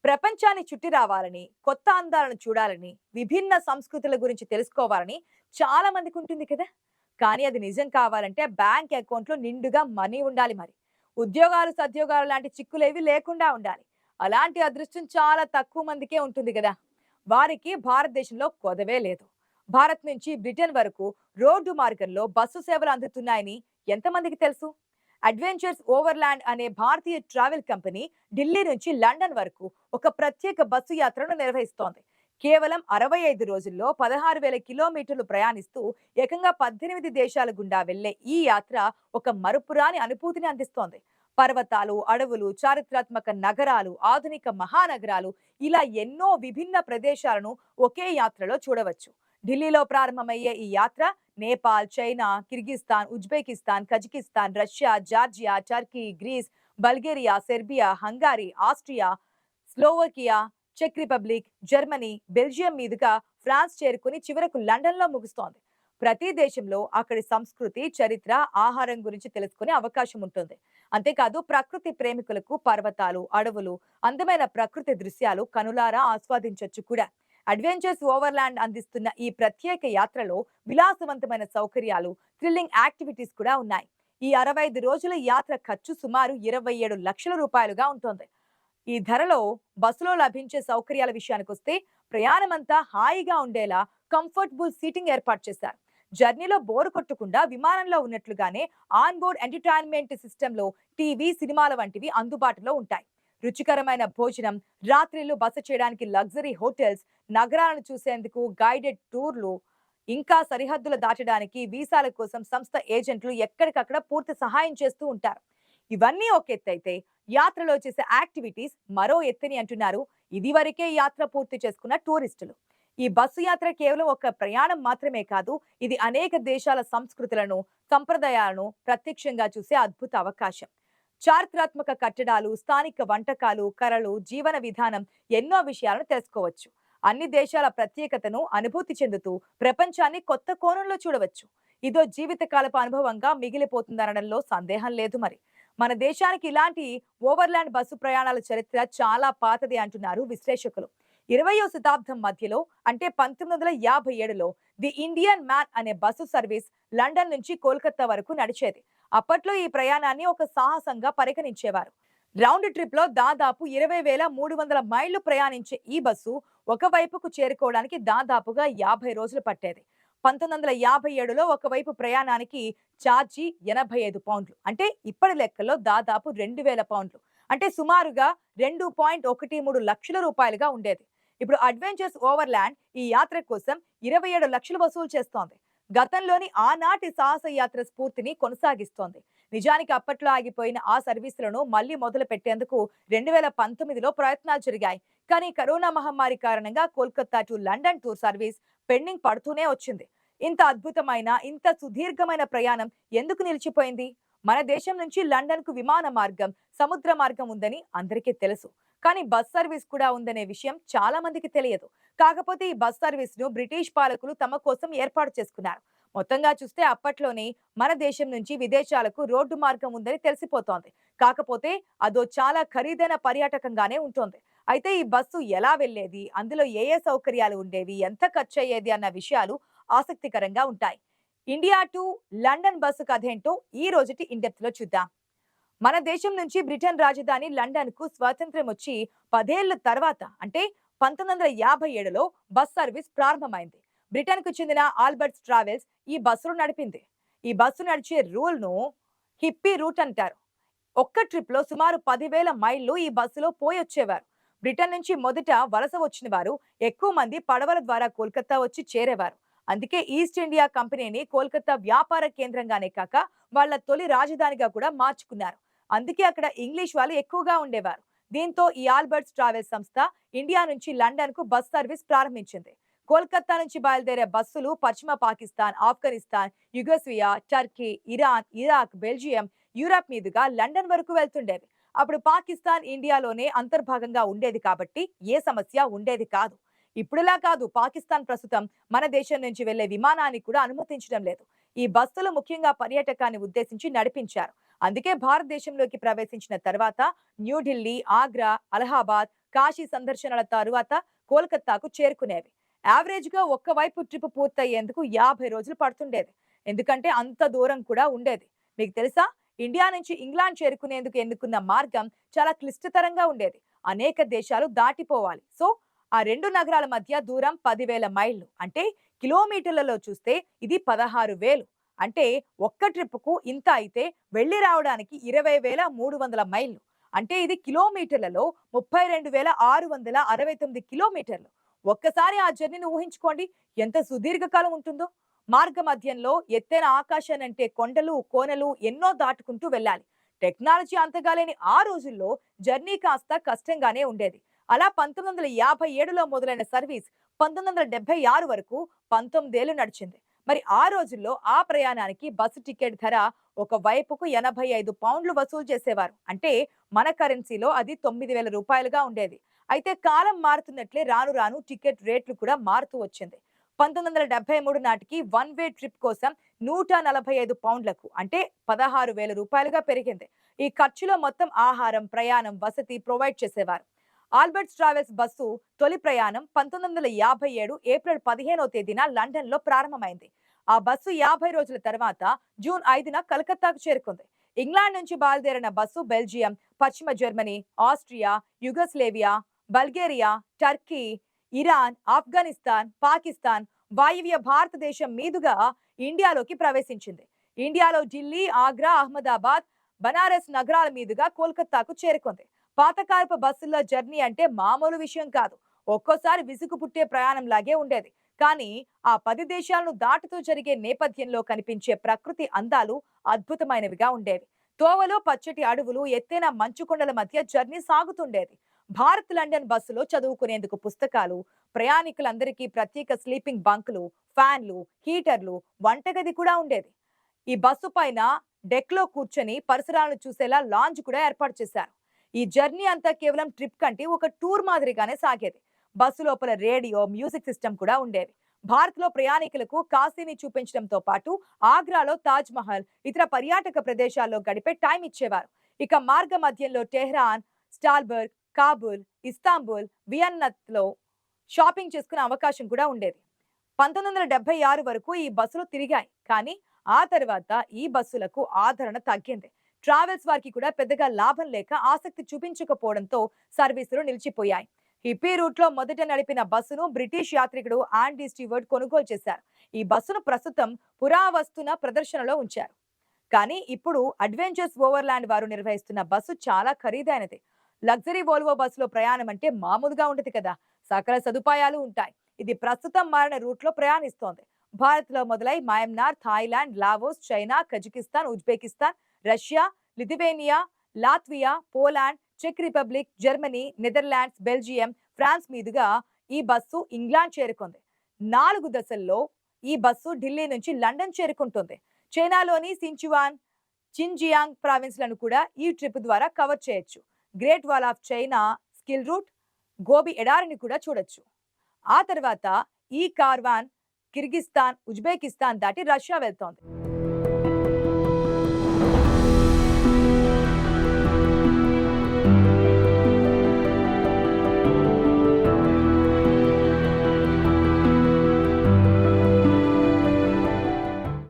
ప్రపంచాన్ని చుట్టి రావాలని, కొత్త అందాలను చూడాలని, విభిన్న సంస్కృతుల గురించి తెలుసుకోవాలని చాలా మందికి ఉంటుంది కదా! కానీ అది నిజం కావాలంటే బ్యాంక్ అకౌంట్‌లో నిండుగా మనీ ఉండాలి మరి. ఉద్యోగాలు, సద్యోగాలు లాంటి చిక్కులేవి లేకుండా ఉండాలి. అలాంటి అదృష్టం చాలా తక్కువ మందికే ఉంటుంది గదా! వారికి భారతదేశంలో కొదవే లేదు. భారత్ నుంచి బ్రిటన్ వరకు రోడ్డు మార్గంలో బస్సు సేవలు అందుతున్నాయని ఎంతమందికి తెలుసు? అడ్వెంచర్స్ ఓవర్లాండ్ అనే భారతీయ ట్రావెల్ కంపెనీ ఢిల్లీ నుంచి లండన్ వరకు ఒక ప్రత్యేక బస్సు యాత్రను నిర్వహిస్తోంది. కేవలం 65 రోజుల్లో 16,000 కిలోమీటర్లు ప్రయాణిస్తూ ఏకంగా 18 దేశాల గుండా వెళ్లే ఈ యాత్ర ఒక మరుపురాని అనుభూతిని అందిస్తోంది. పర్వతాలు, అడవులు, చారిత్రాత్మక నగరాలు, ఆధునిక మహానగరాలు, ఇలా ఎన్నో విభిన్న ప్రదేశాలను ఒకే యాత్రలో చూడవచ్చు. ఢిల్లీలో ప్రారంభమయ్యే ఈ యాత్ర Nepal, China, Kyrgyzstan, Uzbekistan, Kazakhstan, Russia, Georgia, Turkey, Greece, Bulgaria, Serbia, Hungary, Austria, Slovakia, చెక్ రిపబ్లిక్, జర్మనీ, బెల్జియం మీదుగా ఫ్రాన్స్ చేరుకుని చివరకు లండన్లో ముగుస్తోంది. ప్రతి దేశంలో అక్కడి సంస్కృతి, చరిత్ర, ఆహారం గురించి తెలుసుకునే అవకాశం ఉంటుంది. అంతేకాదు ప్రకృతి ప్రేమికులకు పర్వతాలు, అడవులు, అందమైన ప్రకృతి దృశ్యాలు కనులారా ఆస్వాదించొచ్చు కూడా. అడ్వెంచర్స్ ఓవర్లాండ్ అందిస్తున్న ఈ ప్రత్యేక యాత్రలో విలాసవంతమైన సౌకర్యాలు, థ్రిల్లింగ్ యాక్టివిటీస్ కూడా ఉన్నాయి. ఈ 65 రోజుల యాత్ర ఖర్చు సుమారు 27 లక్షల రూపాయలుగా ఉంటుంది. ఈ ధరలో బస్సులో లభించే సౌకర్యాల విషయానికొస్తే ప్రయాణమంతా హాయిగా ఉండేలా కంఫర్టబుల్ సీటింగ్ ఏర్పాటు చేశారు. జర్నీలో బోరు కొట్టకుండా విమానంలో ఉన్నట్లుగానే ఆన్ బోర్డ్ ఎంటర్టైన్మెంట్ సిస్టంలో టీవీ, సినిమాల వంటివి అందుబాటులో ఉంటాయి. రుచికరమైన భోజనం, రాత్రిళ్లు బస చేయడానికి లగ్జరీ హోటల్స్, నగరాలను చూసేందుకు గైడెడ్ టూర్లు, ఇంకా సరిహద్దులు దాటడానికి వీసాల కోసం సంస్థ ఏజెంట్లు ఎక్కడికక్కడ పూర్తి సహాయం చేస్తూ ఉంటారు. ఇవన్నీ ఒక ఎత్తైతే యాత్రలో చేసే యాక్టివిటీస్ మరో ఎత్తని అంటున్నారు ఇదివరకే యాత్ర పూర్తి చేసుకున్న టూరిస్టులు. ఈ బస్సు యాత్ర కేవలం ఒక ప్రయాణం మాత్రమే కాదు, ఇది అనేక దేశాల సంస్కృతులను, సంప్రదాయాలను ప్రత్యక్షంగా చూసే అద్భుత అవకాశం. చారిత్రాత్మక కట్టడాలు, స్థానిక వంటకాలు, కళలు, జీవన విధానం, ఎన్నో విషయాలను తెలుసుకోవచ్చు. అన్ని దేశాల ప్రత్యేకతను అనుభూతి చెందుతూ ప్రపంచాన్ని కొత్త కోణంలో చూడవచ్చు. ఇదో జీవితకాలపు అనుభవంగా మిగిలిపోతుందనడంలో సందేహం లేదు మరి. మన దేశానికి ఇలాంటి ఓవర్లాండ్ బస్సు ప్రయాణాల చరిత్ర చాలా పాతది అంటున్నారు విశ్లేషకులు. 20వ శతాబ్దం మధ్యలో అంటే 1957లో ది ఇండియన్ మ్యాన్ అనే బస్సు సర్వీస్ లండన్ నుంచి కోల్కతా వరకు నడిచేది. అప్పట్లో ఈ ప్రయాణాన్ని ఒక సాహసంగా పరిగణించేవారు. రౌండ్ ట్రిప్ లో దాదాపు 20,300 మైళ్లు ప్రయాణించే ఈ బస్సు ఒకవైపుకు చేరుకోవడానికి దాదాపుగా 50 రోజులు పట్టేది. 1957లో ఒకవైపు ప్రయాణానికి ఛార్జీ 85 పౌండ్లు, అంటే ఇప్పటి లెక్కల్లో దాదాపు 2,000 పౌండ్లు, అంటే సుమారుగా 2.13 లక్షల రూపాయలుగా ఉండేది. ఇప్పుడు అడ్వెంచర్స్ ఓవర్లాండ్ ఈ యాత్ర కోసం 27 లక్షలు వసూలు చేస్తోంది. గతంలోని ఆనాటి సాహస యాత్ర స్ఫూర్తిని కొనసాగిస్తోంది. నిజానికి అప్పట్లో ఆగిపోయిన ఆ సర్వీసులను మళ్లీ మొదలు పెట్టేందుకు 2019లో ప్రయత్నాలు జరిగాయి. కానీ కరోనా మహమ్మారి కారణంగా Kolkata to London tour service pending పడుతూనే వచ్చింది. ఇంత అద్భుతమైన, ఇంత సుదీర్ఘమైన ప్రయాణం ఎందుకు నిలిచిపోయింది? మన దేశం నుంచి లండన్ కు విమాన మార్గం, సముద్ర మార్గం ఉందని అందరికీ తెలుసు. కానీ బస్ సర్వీస్ కూడా ఉందనే విషయం చాలా మందికి తెలియదు. కాకపోతే ఈ బస్ సర్వీస్ ను బ్రిటిష్ పాలకులు తమ కోసం ఏర్పాటు చేసుకున్నారు. మొత్తంగా చూస్తే అప్పట్లోనే మన దేశం నుంచి విదేశాలకు రోడ్డు మార్గం ఉందని తెలిసిపోతోంది. కాకపోతే అదో చాలా ఖరీదైన పర్యాటకంగానే ఉంటుంది. అయితే ఈ బస్సు ఎలా వెళ్లేది, అందులో ఏ ఏ సౌకర్యాలు ఉండేవి, ఎంత ఖర్చు అయ్యేది అన్న విషయాలు ఆసక్తికరంగా ఉంటాయి. ఇండియా టు లండన్ బస్సు కథేంటో ఈ రోజుటి ఇండెప్త్ లో చూద్దాం. మన దేశం నుంచి బ్రిటన్ రాజధాని లండన్ కు స్వాతంత్ర్యం వచ్చి 10 ఏళ్ల తర్వాత అంటే 1957లో బస్ సర్వీస్ ప్రారంభమైంది. బ్రిటన్ కు చెందిన ఆల్బర్ట్స్ ట్రావెల్స్ ఈ బస్సును నడిపింది. ఈ బస్సు నడిచే రూల్ ను హిప్పీ రూట్ అంటారు. ఒక్క ట్రిప్ లో సుమారు 10,000 మైళ్లు ఈ బస్సులో పోయొచ్చేవారు. బ్రిటన్ నుంచి మొదట వలస వచ్చిన వారు ఎక్కువ మంది పడవల ద్వారా కోల్కతా వచ్చి చేరేవారు. అందుకే ఈస్ట్ ఇండియా కంపెనీని కోల్కతా వ్యాపార కేంద్రంగానే కాక వాళ్ళ తొలి రాజధానిగా కూడా మార్చుకున్నారు. అందుకే అక్కడ ఇంగ్లీష్ వాళ్ళు ఎక్కువగా ఉండేవారు. దీంతో ఈ ఆల్బర్ట్స్ ట్రావెల్స్ సంస్థ ఇండియా నుంచి లండన్ కు బస్ సర్వీస్ ప్రారంభించింది. కోల్కతా నుంచి బయలుదేరే బస్సులు పశ్చిమ Pakistan, Afghanistan, Yugoslavia, Turkey, Iran, Iraq, Belgium, Europe మీదుగా లండన్ వరకు వెళ్తుండేవి. అప్పుడు పాకిస్తాన్ ఇండియాలోనే అంతర్భాగంగా ఉండేది కాబట్టి ఏ సమస్య ఉండేది కాదు. ఇప్పుడులా కాదు, పాకిస్తాన్ ప్రస్తుతం మన దేశం నుంచి వెళ్లే విమానాన్ని కూడా అనుమతించడం లేదు. ఈ బస్సులు ముఖ్యంగా పర్యాటకాన్ని ఉద్దేశించి నడిపించారు. అందుకే భారతదేశంలోకి ప్రవేశించిన తర్వాత న్యూఢిల్లీ, ఆగ్రా, అలహాబాద్, కాశీ సందర్శనల తరువాత కోల్కతాకు చేరుకునేవి. యావరేజ్‌గా ఒక్కవైపు ట్రిప్ పూర్తయ్యేందుకు 50 రోజులు పడుతుండేది. ఎందుకంటే అంత దూరం కూడా ఉండేది. మీకు తెలుసా? ఇండియా నుంచి ఇంగ్లాండ్ చేరుకునేందుకు ఎన్నుకున్న మార్గం చాలా క్లిష్టతరంగా ఉండేది. అనేక దేశాలు దాటిపోవాలి. సో, ఆ 2 నగరాల మధ్య దూరం 10,000 మైళ్ళు. అంటే కిలోమీటర్లలో చూస్తే ఇది 16,000. అంటే ఒక్క ట్రిప్‌కు ఇంత అయితే వెళ్లి రావడానికి 20,300 మైళ్ళు. అంటే ఇది కిలోమీటర్లలో 32,669 కిలోమీటర్లు. ఒక్కసారి ఆ జర్నీని ఊహించుకోండి. ఎంత సుదీర్ఘకాలం ఉంటుందో. మార్గ మధ్యంలో ఎత్తైన ఆకాశానంటే కొండలు, కోనలు ఎన్నో దాటుకుంటూ వెళ్ళాలి. టెక్నాలజీ అంతగా లేని ఆ రోజుల్లో జర్నీ కాస్త కష్టంగానే ఉండేది. అలా 1957లో మొదలైన సర్వీస్ 1976 వరకు 19 ఏళ్లు నడిచింది. మరి ఆ రోజుల్లో ఆ ప్రయాణానికి బస్సు టికెట్ ధర ఒక వైపుకు 85 పౌండ్లు వసూలు చేసేవారు. అంటే మన కరెన్సీలో అది 9,000 రూపాయలుగా ఉండేది. అయితే కాలం మారుతున్నట్లే రాను రాను టికెట్ రేట్లు కూడా మారుతూ వచ్చింది. 1973 నాటికి వన్ వే ట్రిప్ కోసం 145 పౌండ్లకు అంటే 16,000 రూపాయలుగా పెరిగింది. ఈ ఖర్చులో మొత్తం ఆహారం, ప్రయాణం, వసతి ప్రొవైడ్ చేసేవారు. ఆల్బర్ట్స్ ట్రావెల్స్ బస్సు తొలి ప్రయాణం 1957 ఏప్రిల్ 15వ తేదీన లండన్ లో ప్రారంభమైంది. ఆ బస్సు 50 రోజుల తర్వాత జూన్ 5న కలకత్తాకు చేరుకుంది. ఇంగ్లాండ్ నుంచి బయలుదేరిన బస్సు బెల్జియం, పశ్చిమ Germany, Austria, Yugoslavia, Bulgaria, Turkey, Iran, Afghanistan, Pakistan, వాయువ్య భారతదేశం మీదుగా ఇండియాలోకి ప్రవేశించింది. ఇండియాలో ఢిల్లీ, ఆగ్రా, అహ్మదాబాద్, బనారస్ నగరాల మీదుగా కోల్కతాకు చేరుకుంది. పాతకాలపు బస్సుల్లో జర్నీ అంటే మామూలు విషయం కాదు. ఒక్కోసారి విసుగు పుట్టే ప్రయాణం లాగే ఉండేది. కానీ ఆ 10 దేశాలను దాటుతూ జరిగే నేపథ్యంలో కనిపించే ప్రకృతి అందాలు అద్భుతమైనవిగా ఉండేవి. తోవలో పచ్చటి అడవులు, ఎత్తైన మంచు కొండల మధ్య జర్నీ సాగుతుండేది. భారత్ లండన్ బస్సులో చదువుకునేందుకు పుస్తకాలు, ప్రయాణికులందరికీ ప్రత్యేక స్లీపింగ్ బంకులు, ఫ్యాన్లు, హీటర్లు, వంటగది కూడా ఉండేది. ఈ బస్సు పైన డెక్ లో కూర్చొని పరిసరాలను చూసేలా లాంజ్ కూడా ఏర్పాటు చేశారు. ఈ జర్నీ అంతా కేవలం ట్రిప్ కంటే ఒక టూర్ మాదిరిగానే సాగేది. బస్సు లోపల రేడియో, మ్యూజిక్ సిస్టమ్ కూడా ఉండేవి. భారత్ లో ప్రయాణికులకు కాశీని చూపించడంతో పాటు ఆగ్రాలో తాజ్ మహల్, ఇతర పర్యాటక ప్రదేశాల్లో గడిపే టైం ఇచ్చేవారు. ఇక మార్గ మధ్యంలో టెహ్రాన్, స్టాల్బర్గ్, కాబూల్, ఇస్తాంబుల్, వియన్నాలో షాపింగ్ చేసుకునే అవకాశం కూడా ఉండేది. 1976 వరకు ఈ బస్సులు తిరిగాయి. కానీ ఆ తర్వాత ఈ బస్సులకు ఆదరణ తగ్గింది. ట్రావెల్స్ వారికి కూడా పెద్దగా లాభం లేక ఆసక్తి చూపించకపోవడంతో సర్వీసులు నిలిచిపోయాయి. హిప్పీ రూట్ లో మొదట నడిపిన బస్సును బ్రిటిష్ యాత్రికుడు ఆండీ స్టీవర్ట్ కొనుగోలు చేశారు. ఈ బస్సును ప్రస్తుతం పురావస్తున ప్రదర్శనలో ఉంచారు. కానీ ఇప్పుడు అడ్వెంచర్స్ ఓవర్లాండ్ వారు నిర్వహిస్తున్న బస్సు చాలా ఖరీదైనది. లగ్జరీ వోల్వో బస్సులో ప్రయాణం అంటే మామూలుగా ఉండదు కదా. సకల సదుపాయాలు ఉంటాయి. ఇది ప్రస్తుతం మారిన రూట్ లో ప్రయాణిస్తోంది. భారత్ లో మొదలై Myanmar, Thailand, Laos, China, Kazakhstan, Uzbekistan, Russia, Lithuania, Latvia, Poland, చెక్ Republic, Germany, Netherlands, Belgium, France మీదుగా ఈ బస్సు ఇంగ్లాండ్ చేరుకుంది. 4 దశల్లో ఈ బస్సు ఢిల్లీ నుంచి లండన్ చేరుకుంటుంది. చైనాలోని సించువాన్, చింజియాంగ్ ప్రావిన్స్ లను కూడా ఈ ట్రిప్ ద్వారా కవర్ చేయొచ్చు. గ్రేట్ వాల్ ఆఫ్ చైనా, స్కిల్ రూట్, గోబి ఎడారిని కూడా చూడొచ్చు. ఆ తర్వాత ఈ కార్వాన్ కిర్గిస్తాన్, ఉజ్బెకిస్తాన్ దాటి రష్యా వెళ్తోంది.